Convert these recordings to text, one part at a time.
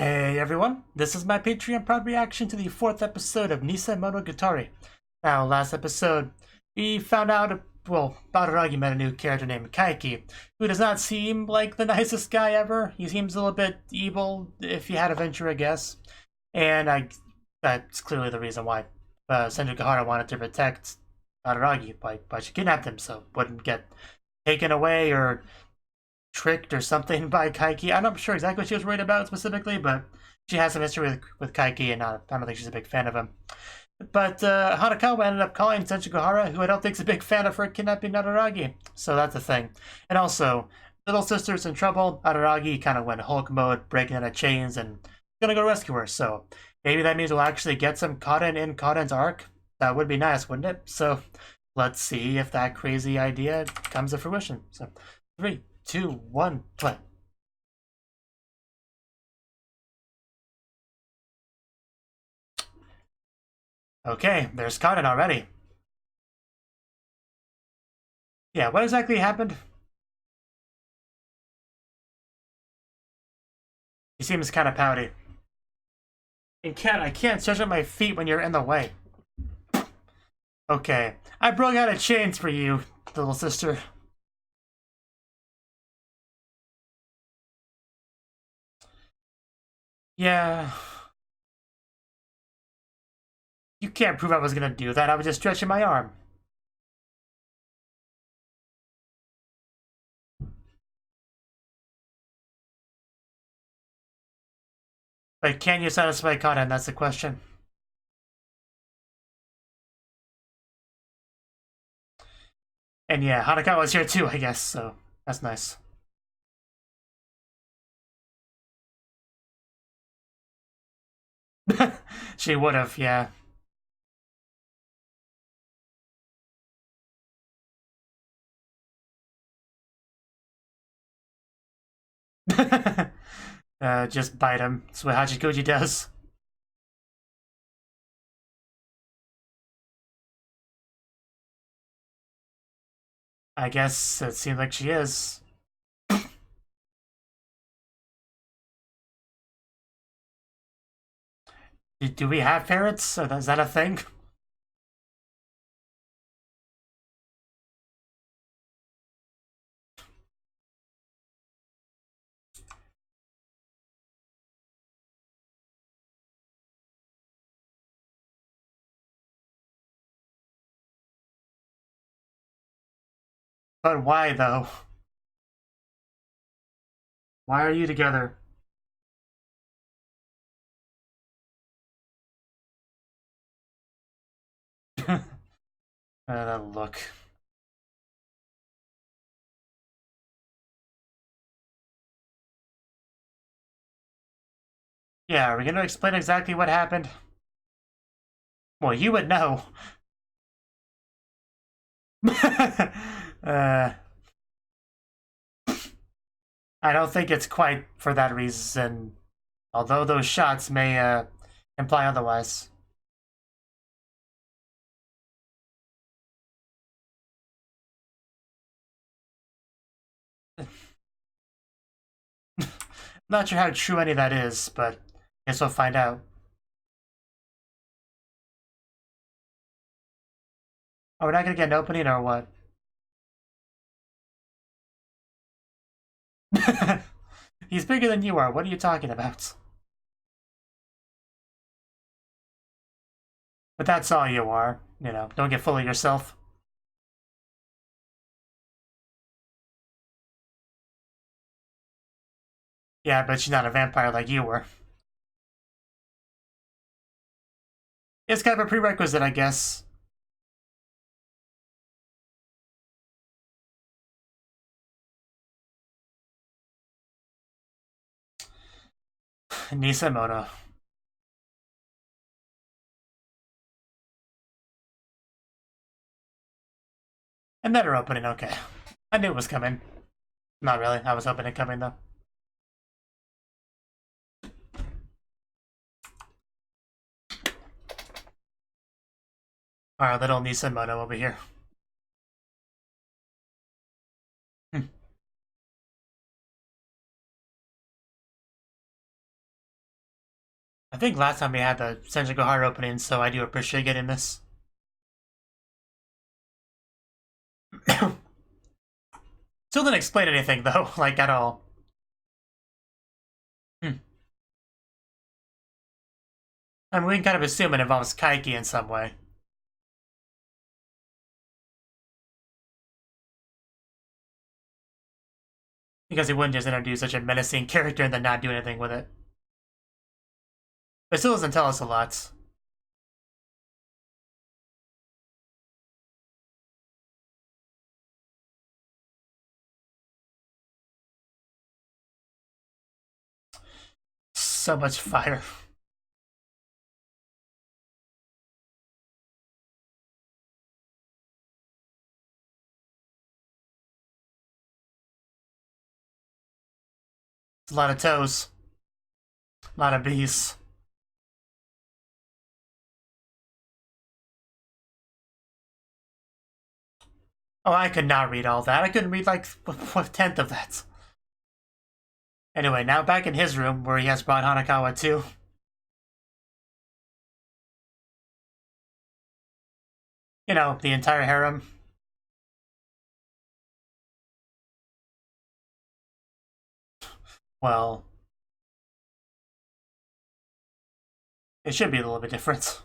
Hey everyone, this is my Patreon proud reaction to the 4th episode of Nisemonogatari. Now, last episode, we found out, well, Bowlobrains met a new character named Kyuu, who does not seem like the nicest guy ever. He seems a little bit evil, if you had a venture a guess. And that's clearly the reason why Sugihara wanted to protect Bowlobrains, but she kidnapped him so wouldn't get taken away or tricked or something by Kyuu. I'm not sure exactly what she was worried about specifically, but she has some history with Kyuu, and I don't think she's a big fan of him. But Hanakawa ended up calling Sugihara, who I don't think is a big fan of her kidnapping Araragi. So that's a thing. And also, little sister's in trouble. Araragi kind of went Hulk mode, breaking out of chains, and gonna go rescue her. So maybe that means we'll actually get some Kaden in Kaden's arc. That would be nice, wouldn't it? So let's see if that crazy idea comes to fruition. So 3, 2, 1, play. Okay, there's Kaden already. Yeah, what exactly happened? He seems kind of pouty. And I can't stretch out my feet when you're in the way. Okay, I broke out of chains for you, little sister. Yeah. You can't prove I was gonna do that. I was just stretching my arm. But can you satisfy Kaden? That's the question. And yeah, Hanakawa's here too, I guess, so that's nice. She would have, yeah. Just bite him. That's what Hachikuji does. I guess it seems like she is. Do we have parrots? Is that a thing? But why, though? Why are you together? Look. Yeah, are we gonna explain exactly what happened? Well, you would know. uh, I don't think it's quite for that reason, although those shots may imply otherwise. Not sure how true any of that is, but guess we'll find out. Oh, we're not gonna get an opening or what? He's bigger than you are. What are you talking about? But that's all you are. You know, don't get full of yourself. Yeah, but she's not a vampire like you were. It's kind of a prerequisite, I guess. Nisemono. Another opening, okay. I knew it was coming. Not really. I was hoping it coming, though. Our little Nisemono over here. Hmm. I think last time we had the Senjugo Heart opening, so I do appreciate getting this. Still didn't explain anything, though, like, at all. I mean, we can kind of assume it involves Kaiki in some way. Because he wouldn't just introduce such a menacing character and then not do anything with it. But it still doesn't tell us a lot. So much fire. It's a lot of toes. A lot of bees. Oh, I could not read all that. I couldn't read like a tenth of that. Anyway, now back in his room where he has brought Hanakawa too. You know, the entire harem. Well, it should be a little bit different.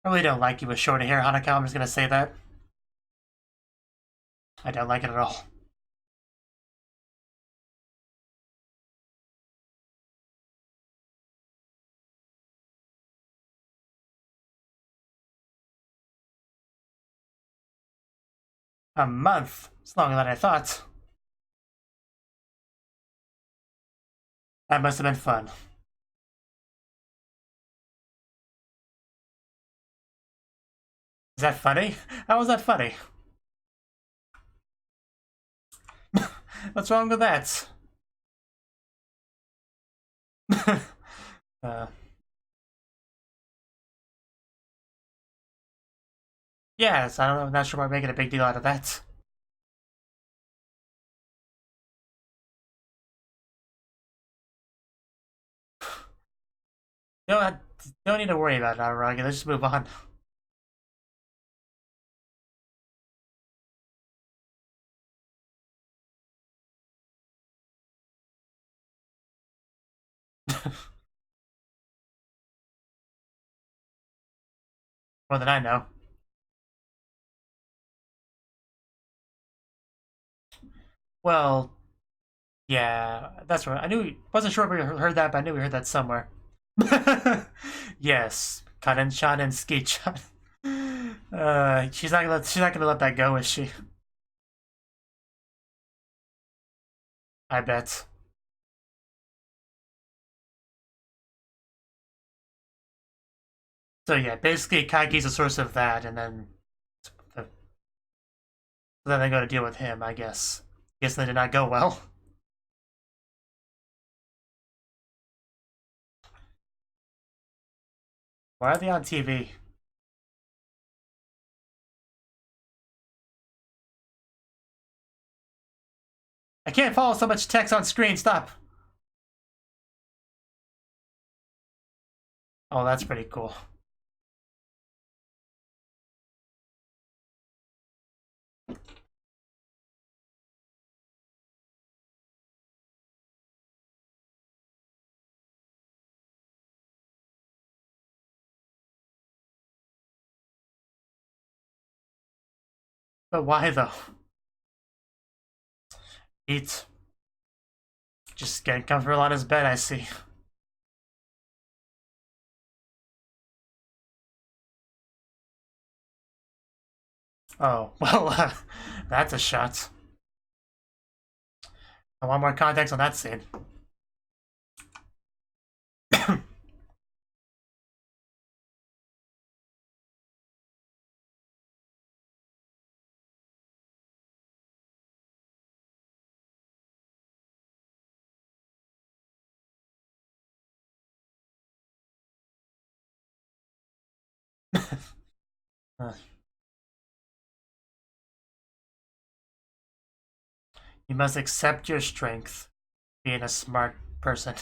I really don't like you with short hair, Hanakawa. I'm just gonna say that. I don't like it at all. A month? It's longer than I thought. That must have been fun. Is that funny? How was that funny? What's wrong with that? uh, yes, I don't know. I'm not sure why I'm making a big deal out of that. Don't need to worry about it, Aragi. Let's just move on. More than I know. Well, yeah, that's right. I knew wasn't sure if we heard that, but I knew we heard that somewhere. Yes, Karen-chan and Ski-chan. She's not gonna let that go, is she? I bet. So yeah, basically Kaiki's a source of that, and then they go to deal with him, I guess. Guess they did not go well. Why are they on TV? I can't follow so much text on screen. Stop. Oh, that's pretty cool. But why though? Eat. Just getting comfortable on his bed, I see. Oh, well, that's a shot. I want more context on that scene. You must accept your strength, being a smart person.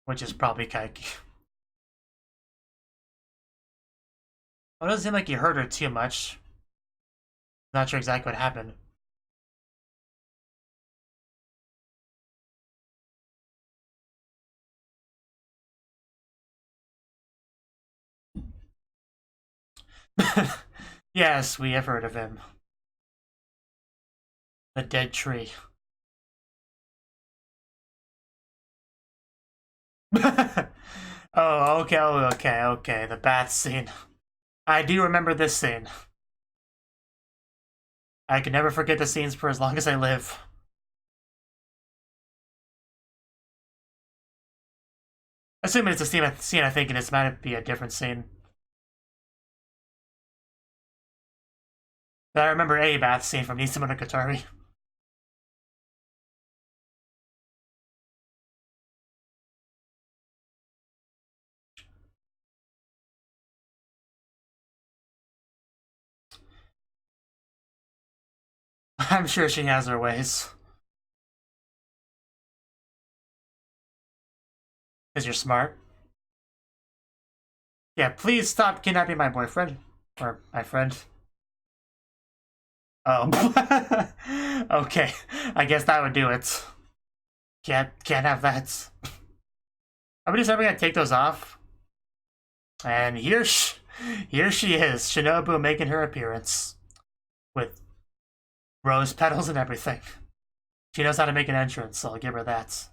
Which is probably Kaiki. Well, it doesn't seem like you hurt her too much. Not sure exactly what happened. Yes, we have heard of him. The dead tree. Oh, okay. The bath scene. I do remember this scene. I can never forget the scenes for as long as I live. Assuming it's a scene I think this might be a different scene. But I remember a bath scene from Nisemonogatari. I'm sure she has her ways. Because you're smart. Yeah, please stop kidnapping my boyfriend. Or my friend. Oh. Okay. I guess that would do it. Can't have that. Are we just ever gonna take those off? And here she is, Shinobu making her appearance. With rose petals and everything. She knows how to make an entrance, so I'll give her that.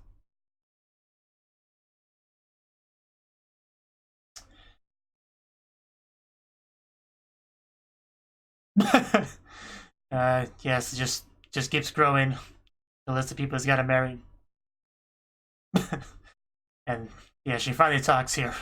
Yes, it just keeps growing. The list of people he's got to marry. And yeah, she finally talks here.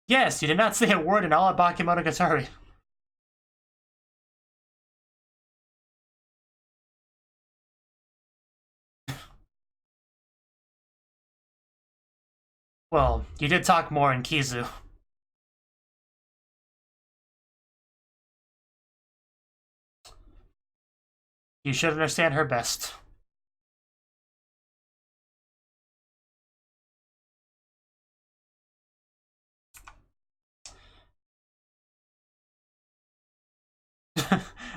Yes, you did not say a word in all of Bakemonogatari. Well, you did talk more in Kizu. You should understand her best.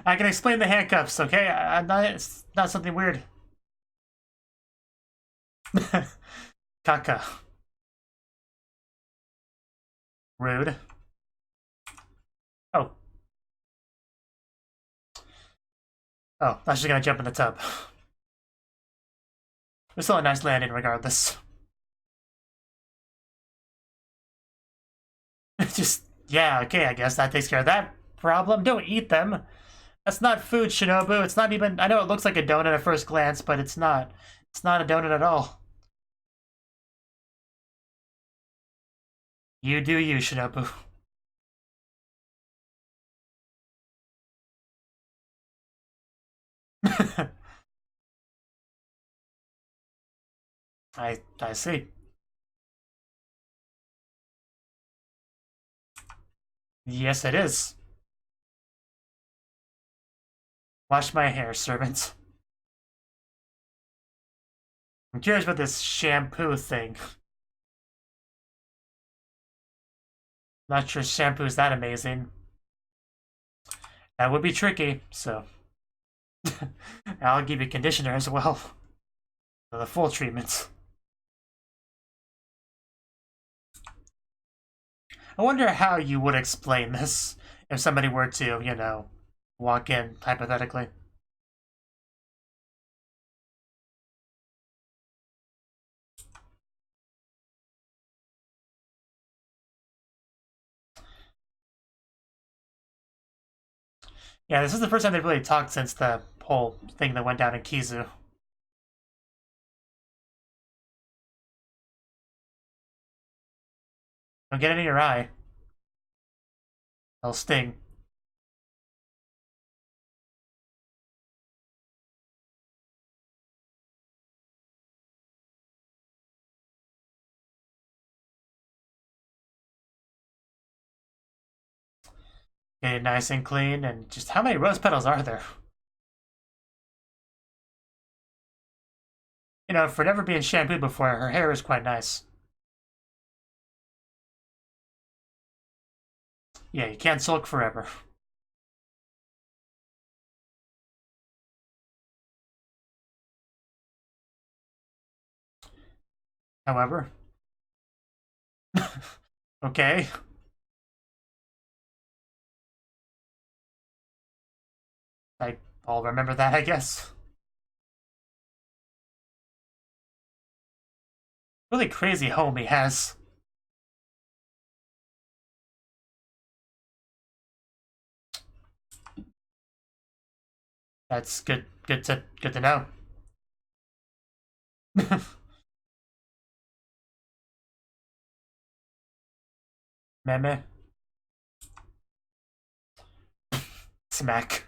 I can explain the handcuffs, okay? It's not something weird. Kaka. Rude. Oh. Oh, I was just gonna jump in the tub. It's still a nice landing regardless. Just, yeah, okay, I guess that takes care of that problem. Don't eat them. That's not food, Shinobu. It's not even... I know it looks like a donut at first glance, but it's not. It's not a donut at all. You do you, Shinobu. I see. Yes, it is. Wash my hair, servant. I'm curious about this shampoo thing. Not sure shampoo's that amazing. That would be tricky, so... I'll give you conditioner as well. For the full treatment. I wonder how you would explain this if somebody were to, you know, walk in, hypothetically. Yeah, this is the first time they've really talked since the whole thing that went down in Kizu. Don't get it in your eye. They'll sting. Get it nice and clean, and just how many rose petals are there? You know, for never being shampooed before, her hair is quite nice. Yeah, you can't sulk forever. However. Okay. I'll remember that, I guess. Really crazy home he has. That's good. Good to know. Meme. Smack.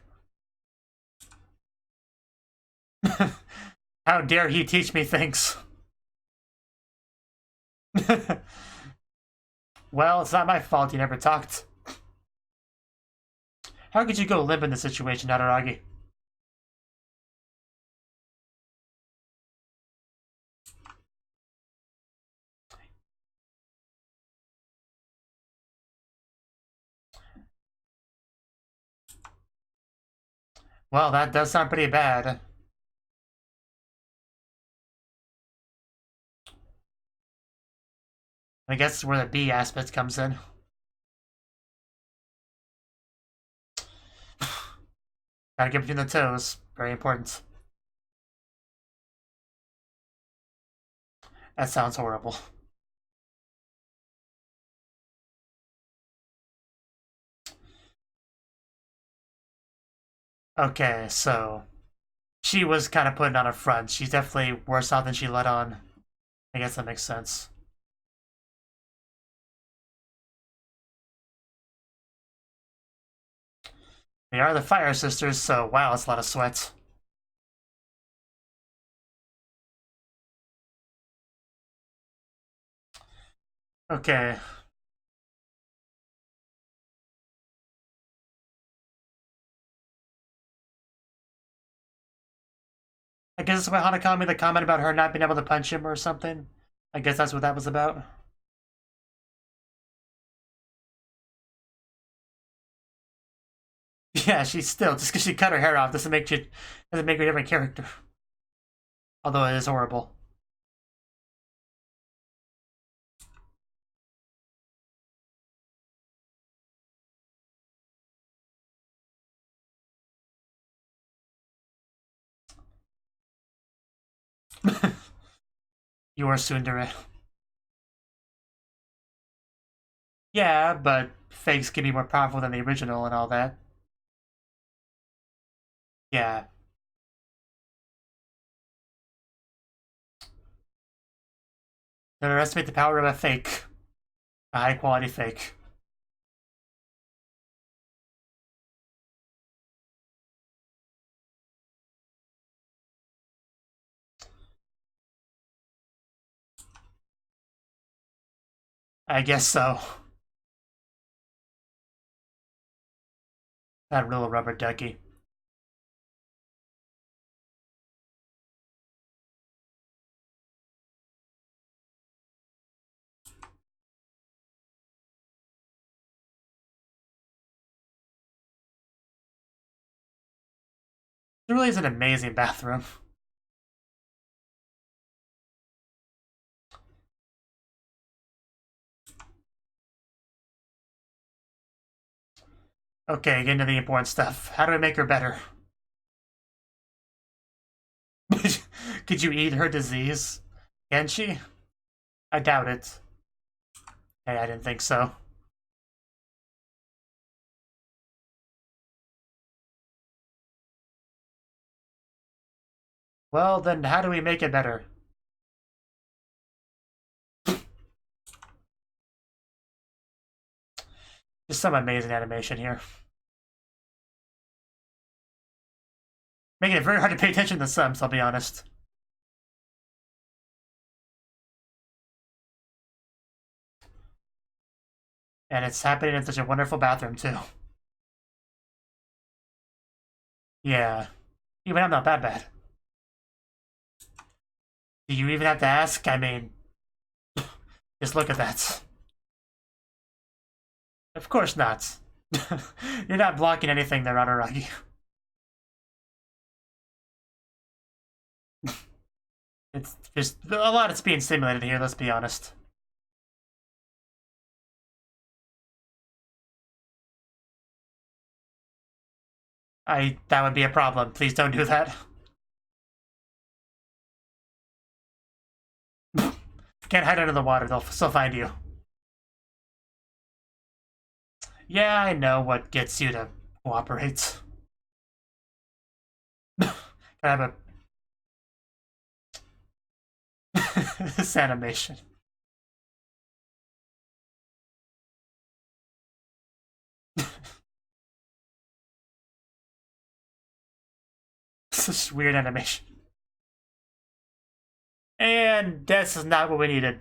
How dare he teach me things? Well, it's not my fault you never talked. How could you go limp in this situation, Nadaragi? Well, that does sound pretty bad. I guess where the B aspect comes in. Gotta get between the toes. Very important. That sounds horrible. Okay, so she was kind of putting on a front. She's definitely worse off than she let on. I guess that makes sense. They are the Fire Sisters, so wow, it's a lot of sweat. Okay. I guess it's about Hanakami, the comment about her not being able to punch him or something. I guess that's what that was about. Yeah, she's still, just because she cut her hair off doesn't make her a different character. Although it is horrible. You are tsundere. Yeah, but fakes can be more powerful than the original and all that. Yeah. Don't underestimate the power of a fake. A high quality fake. I guess so. That little rubber ducky. It really is an amazing bathroom. Okay, get into the important stuff. How do I make her better? Could you eat her disease? Can she? I doubt it. Hey, I didn't think so. Well, then how do we make it better? Just some amazing animation here. Making it very hard to pay attention to the sums, I'll be honest. And it's happening in such a wonderful bathroom, too. Yeah. Even I'm not that bad. Do you even have to ask? I mean, just look at that. Of course not. You're not blocking anything there, Araragi. It's just a lot is being simulated here, let's be honest. That would be a problem. Please don't do that. Can't hide under the water, they'll still find you. Yeah, I know what gets you to cooperate. Can I have this animation? This weird animation. And this is not what we needed.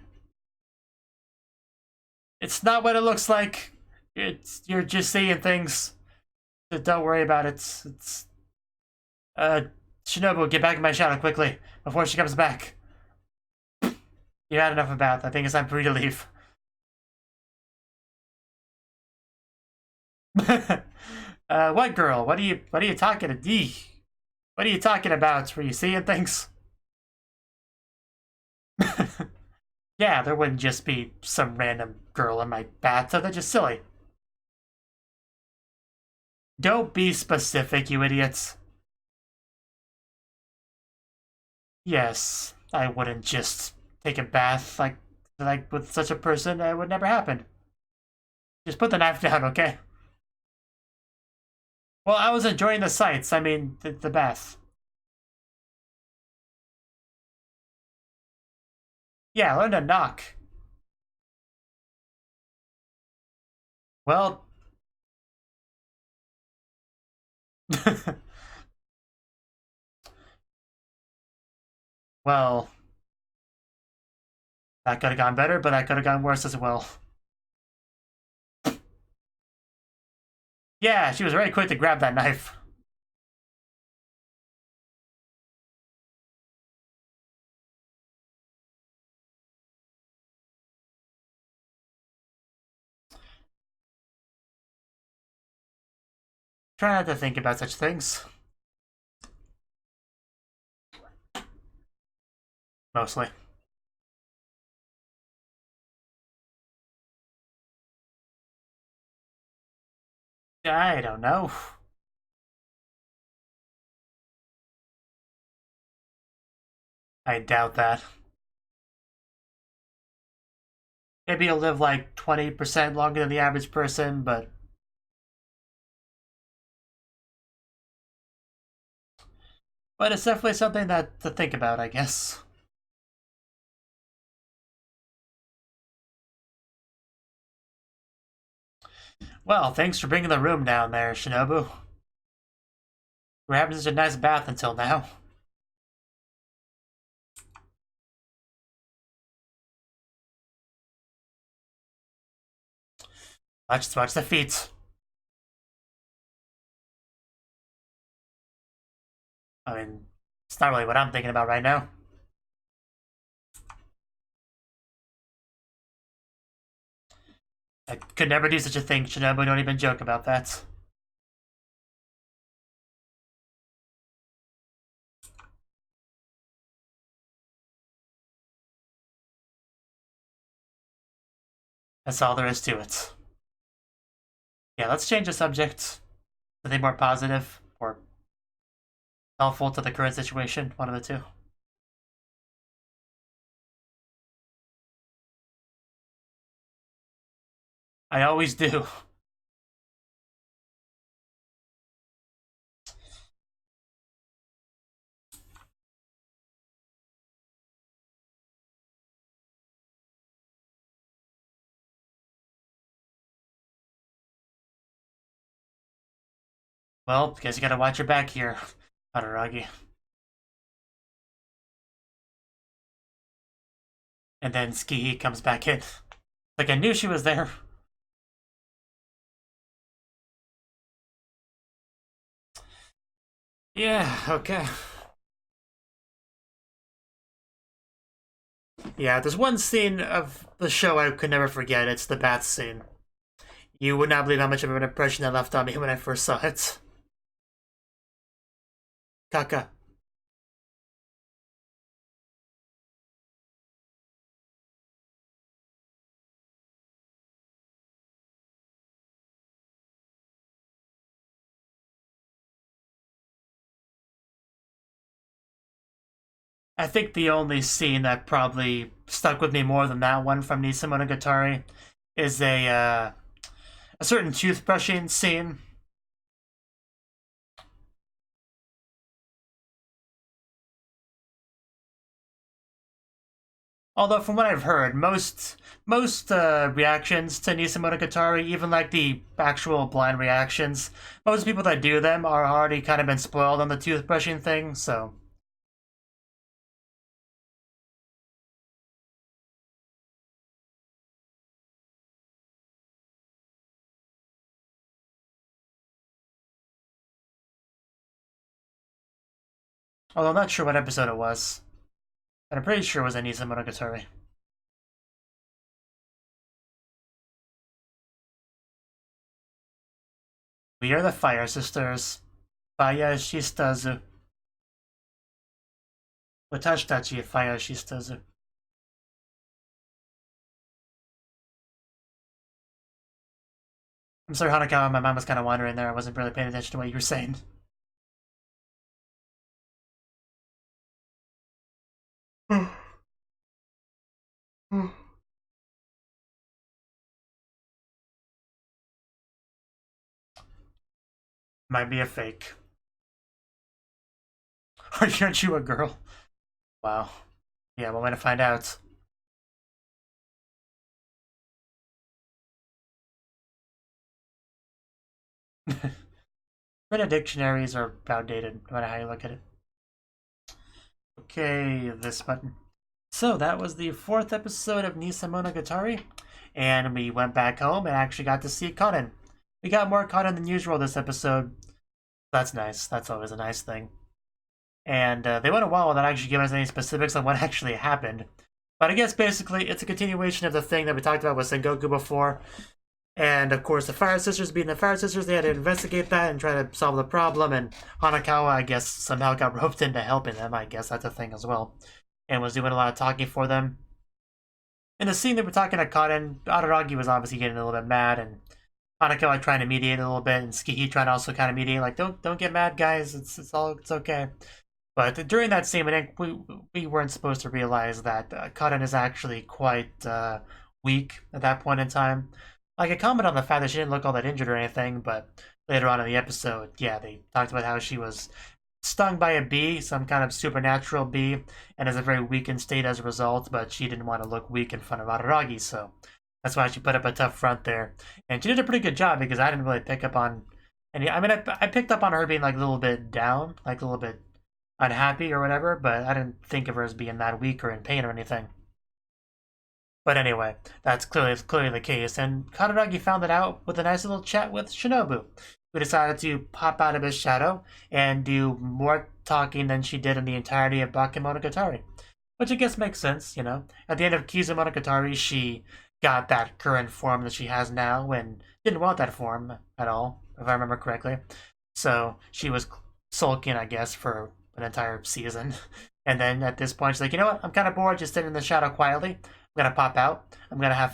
It's not what it looks like. You're just seeing things. Don't worry about it. Shinobu, get back in my shadow quickly before she comes back. You had enough of bath. I think it's time for you to leave. What girl? What are you talking to? What are you talking about? Were you seeing things? Yeah, there wouldn't just be some random girl in my bathtub. That's just silly. Don't be specific, you idiots. Yes, I wouldn't just take a bath like with such a person. It would never happen. Just put the knife down, okay? Well, I was enjoying the sights. I mean, the bath. Yeah, learn to knock. Well... well... that could have gone better, but that could have gone worse as well. Yeah, she was very quick to grab that knife. Try not to think about such things. Mostly. I don't know. I doubt that. Maybe you'll live like 20% longer than the average person, but... but it's definitely something to think about, I guess. Well, thanks for bringing the room down there, Shinobu. We're having such a nice bath until now. Watch the feet. I mean, it's not really what I'm thinking about right now. I could never do such a thing, Shinobu. Don't even joke about that. That's all there is to it. Yeah, let's change the subject. Something more positive or helpful to the current situation. One of the two. I always do. Well, guess you gotta watch your back here, Araragi. And then Ski comes back in. Like, I knew she was there. Yeah, okay. Yeah, there's one scene of the show I could never forget. It's the bath scene. You would not believe how much of an impression that left on me when I first saw it. Kaka. I think the only scene that probably stuck with me more than that one from Nisemonogatari is a certain toothbrushing scene. Although from what I've heard, most reactions to Nisemonogatari, even like the actual blind reactions, most people that do them are already kind of been spoiled on the toothbrushing thing. So although I'm not sure what episode it was, but I'm pretty sure it was a Nisemonogatari. We are the Fire Sisters. Fire Shistazu. Watashitachi Fire Shistazu. I'm sorry, Hanakawa, my mind was kind of wandering there. I wasn't really paying attention to what you were saying. Might be a fake. Aren't you a girl? Wow. Yeah, one way to find out. Meta dictionaries are outdated, no matter how you look at it. Okay, this button. So that was the 4th episode of Nisemonogatari, and we went back home and actually got to see Conan. We got more Conan than usual this episode. That's nice. That's always a nice thing. And they went a while without actually giving us any specifics on what actually happened. But I guess basically it's a continuation of the thing that we talked about with Sengoku before. And of course, the Fire Sisters being the Fire Sisters, they had to investigate that and try to solve the problem. And Hanakawa, I guess, somehow got roped into helping them. I guess that's a thing as well. And was doing a lot of talking for them. In the scene that we're talking to Kaden, Araragi was obviously getting a little bit mad, and Hanakawa trying to mediate a little bit, and Skihi trying to also kind of mediate, like, don't get mad, guys. It's okay. But during that scene, I think we weren't supposed to realize that Kaden is actually quite weak at that point in time. Like, I comment on the fact that she didn't look all that injured or anything, but later on in the episode, yeah, they talked about how she was stung by a bee, some kind of supernatural bee, and is a very weakened state as a result, but she didn't want to look weak in front of Araragi, so that's why she put up a tough front there. And she did a pretty good job because I didn't really pick up on any. I mean, I picked up on her being like a little bit down, like a little bit unhappy or whatever, but I didn't think of her as being that weak or in pain or anything. But anyway, that's clearly the case, and Kataragi found it out with a nice little chat with Shinobu, who decided to pop out of his shadow and do more talking than she did in the entirety of Bakemonogatari. Which I guess makes sense, you know. At the end of Kizumonogatari, she got that current form that she has now and didn't want that form at all, if I remember correctly. So she was sulking, I guess, for an entire season. And then at this point, she's like, you know what? I'm kind of bored just sitting in the shadow quietly. I'm gonna pop out. I'm gonna have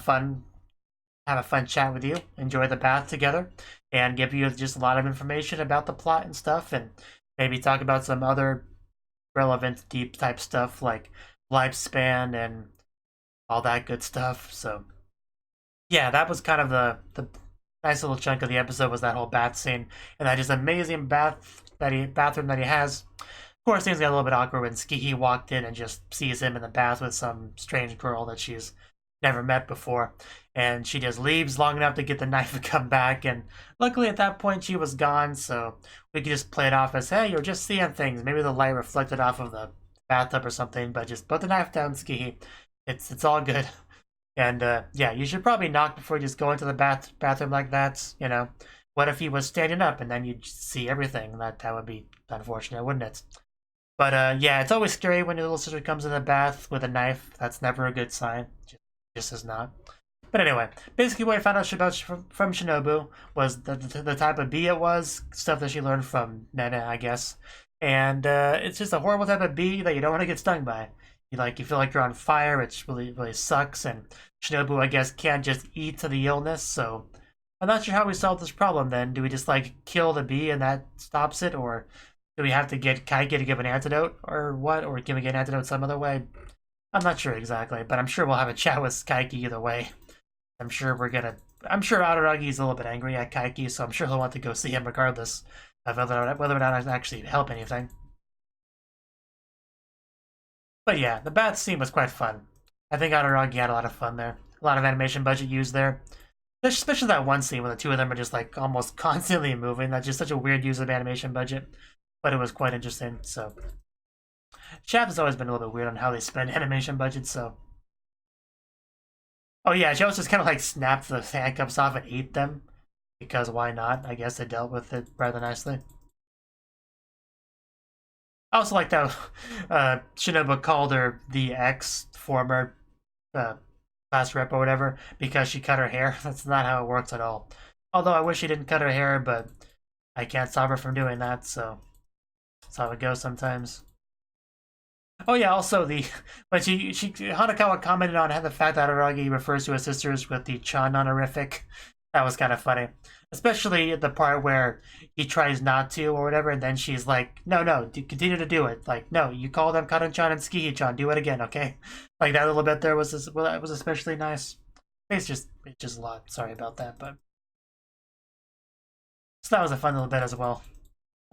a fun chat with you, enjoy the bath together, and give you just a lot of information about the plot and stuff, and maybe talk about some other relevant, deep type stuff like lifespan and all that good stuff. So, yeah, that was kind of the nice little chunk of the episode was that whole bath scene and that just amazing bathroom that he has. Of course, things got a little bit awkward when Skihi walked in and just sees him in the bath with some strange girl that she's never met before. And she just leaves long enough to get the knife and come back. And luckily at that point she was gone, so we could just play it off as, hey, you're just seeing things. Maybe the light reflected off of the bathtub or something, but just put the knife down, Skihi. It's all good. And yeah, you should probably knock before you just go into the bathroom like that, you know. What if he was standing up and then you'd see everything? That unfortunate, wouldn't it? But yeah, it's always scary when your little sister comes in the bath with a knife. That's never a good sign. Just is not. But anyway, basically what I found out about from Shinobu was the type of bee it was, stuff that she learned from Nana, I guess. And it's just a horrible type of bee that you don't want to get stung by. You feel like you're on fire, which really sucks, and Shinobu, I guess, can't just eat to the illness, so I'm not sure how we solve this problem then. Do we just, kill the bee and that stops it, or do we have to get Kaiki to give an antidote, or what? Or can we get an antidote some other way? I'm not sure exactly, but I'm sure we'll have a chat with Kaiki either way. I'm sure Araragi's a little bit angry at Kaiki, so I'm sure he'll want to go see him regardless of whether or not it actually help anything. But yeah, the bath scene was quite fun. I think Araragi had a lot of fun there. A lot of animation budget used there. Especially that one scene where the two of them are just almost constantly moving. That's just such a weird use of animation budget. But it was quite interesting, so. Shaft has always been a little bit weird on how they spend animation budget, so. Oh yeah, she also just kind of snapped the handcuffs off and ate them. Because why not? I guess they dealt with it rather nicely. I also like that Shinobu called her the ex-former class rep or whatever because she cut her hair. That's not how it works at all. Although I wish she didn't cut her hair, but I can't stop her from doing that, so that's how it goes sometimes. Oh yeah, also when Hanakawa commented on the fact that Araragi refers to his sisters with the Chan honorific. That was kind of funny. Especially the part where he tries not to or whatever, and then she's like, no, continue to do it. No, you call them Karan-chan and Skihi-chan, do it again, okay? That little bit there was especially nice. It's just a lot. Sorry about that, but so that was a fun little bit as well.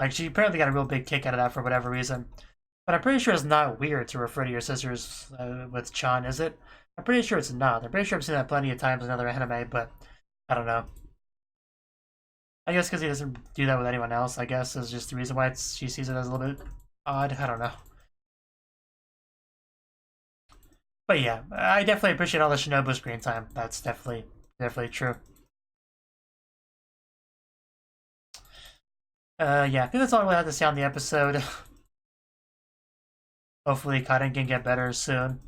She apparently got a real big kick out of that for whatever reason. But I'm pretty sure it's not weird to refer to your sisters with Chan, is it? I'm pretty sure it's not. I'm pretty sure I've seen that plenty of times in other anime, but I don't know. I guess because he doesn't do that with anyone else, I guess, is just the reason why she sees it as a little bit odd. I don't know. But yeah, I definitely appreciate all the Shinobu screen time. That's definitely true. Yeah, I think that's all I really have to say on the episode. Hopefully Karen can get better soon.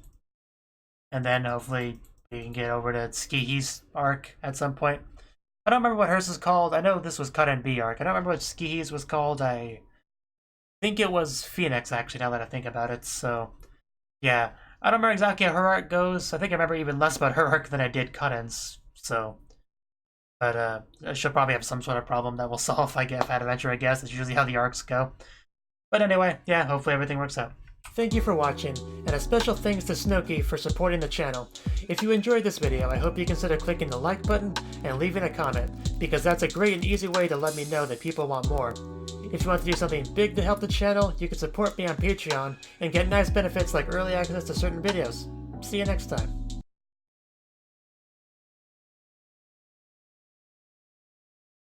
And then hopefully we can get over to Skihi's arc at some point. I don't remember what hers is called. I know this was Karen B arc. I don't remember what Skihi's was called. I think it was Phoenix, actually, now that I think about it. So, yeah. I don't remember exactly how her arc goes. I think I remember even less about her arc than I did Karen's. So, but she'll probably have some sort of problem that we'll solve if I had adventure, I guess. That's usually how the arcs go. But anyway, yeah, hopefully everything works out. Thank you for watching, and a special thanks to Cnouki for supporting the channel. If you enjoyed this video, I hope you consider clicking the like button and leaving a comment, because that's a great and easy way to let me know that people want more. If you want to do something big to help the channel, you can support me on Patreon and get nice benefits like early access to certain videos. See you next time.